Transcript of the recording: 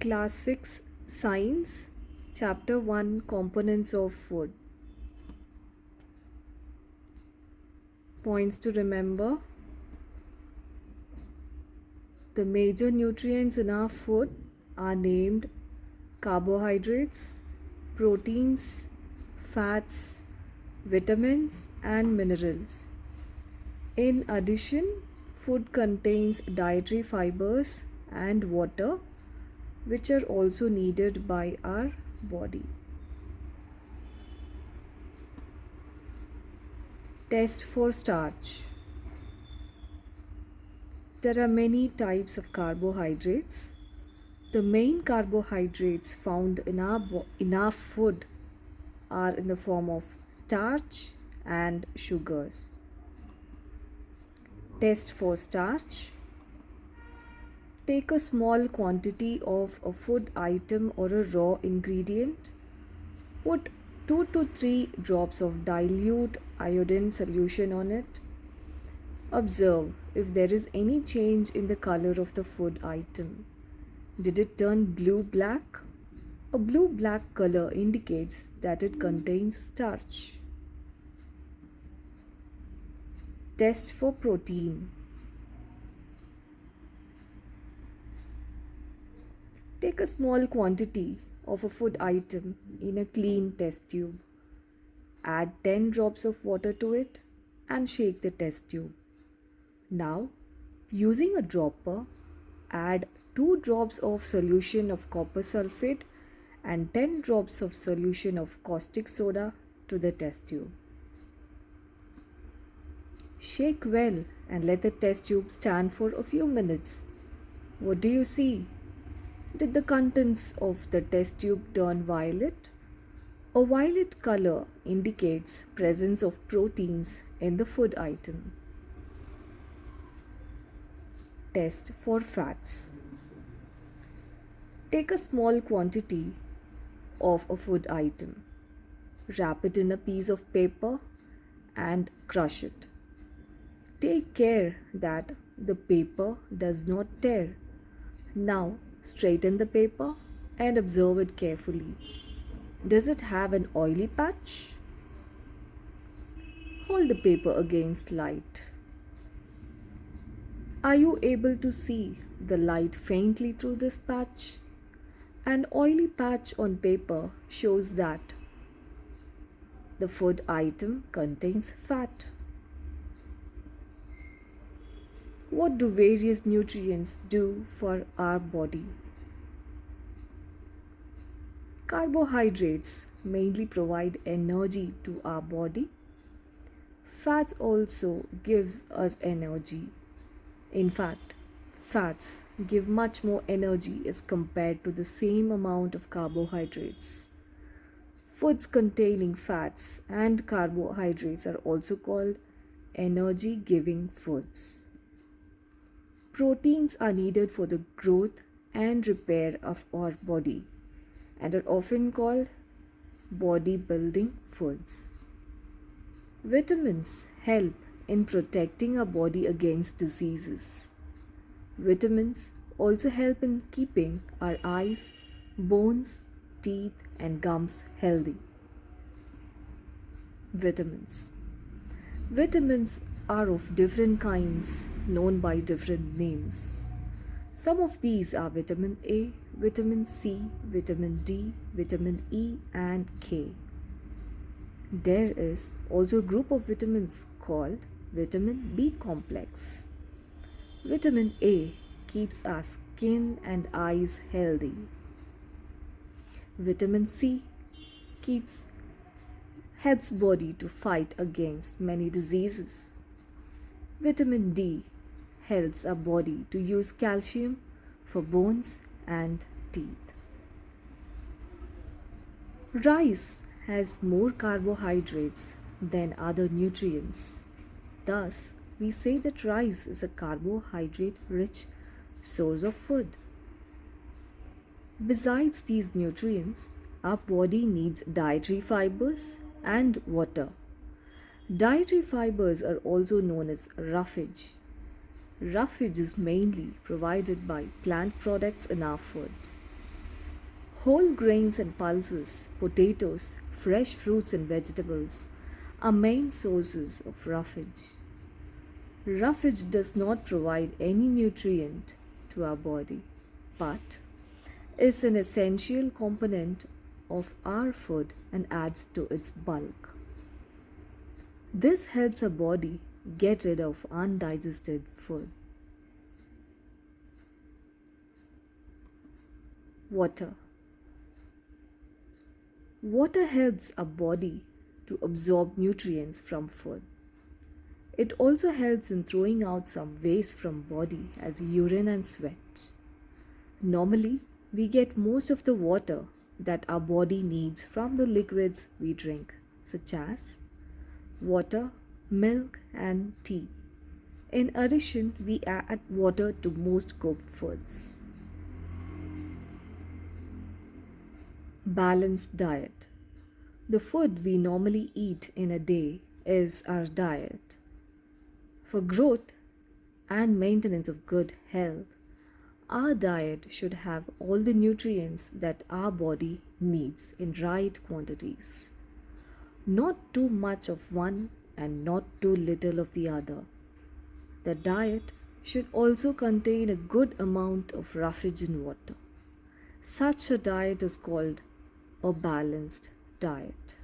Class 6 Science, Chapter 1 Components of Food. Points to remember: the major nutrients in our food are named carbohydrates, proteins, fats, vitamins, and minerals. In addition, food contains dietary fibers and water, which are also needed by our body. Test for starch. There are many types of carbohydrates. The main carbohydrates found in our food are in the form of starch and sugars. Test for starch. Take a small quantity of a food item or a raw ingredient. Put 2 to 3 drops of dilute iodine solution on it. Observe if there is any change in the color of the food item. Did it turn blue-black? A blue-black color indicates that it contains starch. Test for protein. Take a small quantity of a food item in a clean test tube. Add 10 drops of water to it and shake the test tube. Now, using a dropper, add 2 drops of solution of copper sulfate and 10 drops of solution of caustic soda to the test tube. Shake well and let the test tube stand for a few minutes. What do you see? Did the contents of the test tube turn violet? A violet color indicates presence of proteins in the food item. Test for fats. Take a small quantity of a food item. Wrap it in a piece of paper and crush it. Take care that the paper does not tear. Now, straighten the paper and observe it carefully. Does it have an oily patch? Hold the paper against light. Are you able to see the light faintly through this patch? An oily patch on paper shows that the food item contains fat. What do various nutrients do for our body? Carbohydrates mainly provide energy to our body. Fats also give us energy. In fact, fats give much more energy as compared to the same amount of carbohydrates. Foods containing fats and carbohydrates are also called energy-giving foods. Proteins are needed for the growth and repair of our body and are often called body-building foods. Vitamins help in protecting our body against diseases. Vitamins also help in keeping our eyes, bones, teeth, and gums healthy. Vitamins. Vitamins are of different kinds, known by different names. Some of these are vitamin A, vitamin C, vitamin D, vitamin E, and K. There is also a group of vitamins called vitamin B complex. Vitamin A keeps our skin and eyes healthy. Vitamin C helps body to fight against many diseases. Vitamin D helps our body to use calcium for bones and teeth. Rice has more carbohydrates than other nutrients. Thus, we say that rice is a carbohydrate-rich source of food. Besides these nutrients, our body needs dietary fibers and water. Dietary fibers are also known as roughage. Roughage is mainly provided by plant products in our foods. Whole grains and pulses, potatoes, fresh fruits and vegetables are main sources of roughage. Roughage does not provide any nutrient to our body, but is an essential component of our food and adds to its bulk. This helps our body get rid of undigested food. Water. Water helps our body to absorb nutrients from food. It also helps in throwing out some waste from body as urine and sweat. Normally, we get most of the water that our body needs from the liquids we drink, such as water, milk, and tea. In addition, we add water to most cooked foods. Balanced diet. The food we normally eat in a day is our diet. For growth and maintenance of good health, our diet should have all the nutrients that our body needs in right quantities. Not too much of one and not too little of the other. The diet should also contain a good amount of roughage in water. Such a diet is called a balanced diet.